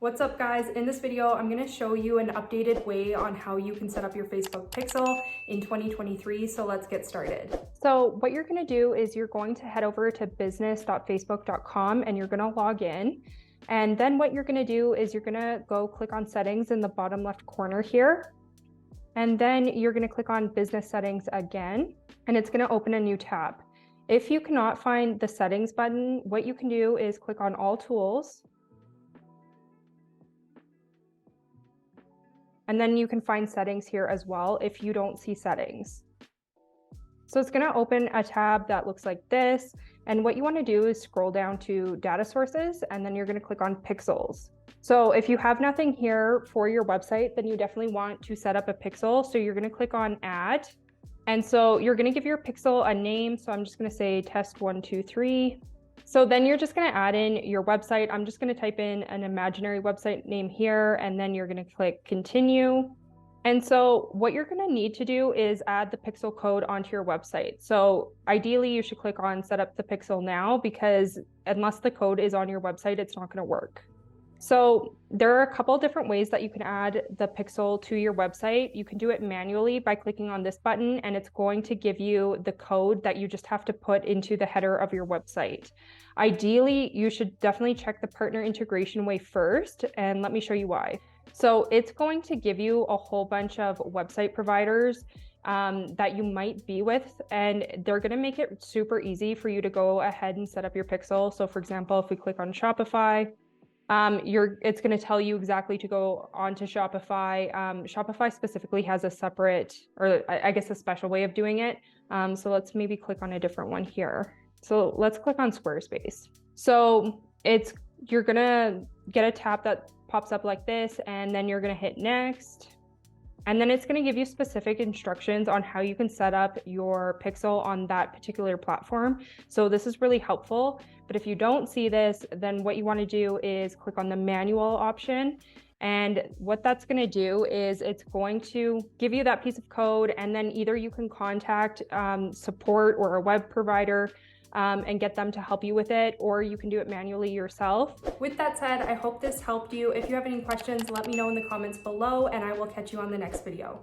What's up guys? In this video, I'm going to show you an updated way on how you can set up your Facebook pixel in 2023. So let's get started. So what you're going to do is you're going to head over to business.facebook.com and you're going to log in. And then what you're going to do is you're going to go click on settings in the bottom left corner here. And then you're going to click on business settings again, and it's going to open a new tab. If you cannot find the settings button, what you can do is click on all tools. And then you can find settings here as well if you don't see settings. So it's going to open a tab that looks like this. And what you want to do is scroll down to data sources, and then you're going to click on pixels. So if you have nothing here for your website, then you definitely want to set up a pixel. So you're going to click on add. And so you're going to give your pixel a name. So I'm just going to say test123. So then you're just going to add in your website. I'm just going to type in an imaginary website name here, and then you're going to click continue. And so what you're going to need to do is add the pixel code onto your website. So ideally you should click on set up the pixel now, because unless the code is on your website, it's not going to work. So there are a couple different ways that you can add the pixel to your website. You can do it manually by clicking on this button, and it's going to give you the code that you just have to put into the header of your website. Ideally, you should definitely check the partner integration way first, and let me show you why. So it's going to give you a whole bunch of website providers that you might be with, and they're going to make it super easy for you to go ahead and set up your pixel. So for example, if we click on Shopify, it's going to tell you exactly to go onto Shopify. Shopify specifically has a separate, or I guess a special way of doing it. So let's maybe click on a different one here. So let's click on Squarespace. So you're going to get a tab that pops up like this, and then you're going to hit next. And then it's going to give you specific instructions on how you can set up your pixel on that particular platform. So this is really helpful. But if you don't see this, then what you want to do is click on the manual option. And what that's going to do is it's going to give you that piece of code, and then either you can contact support or a web provider and get them to help you with it, or you can do it manually yourself. With that said, I hope this helped you. If you have any questions, let me know in the comments below, and I will catch you on the next video.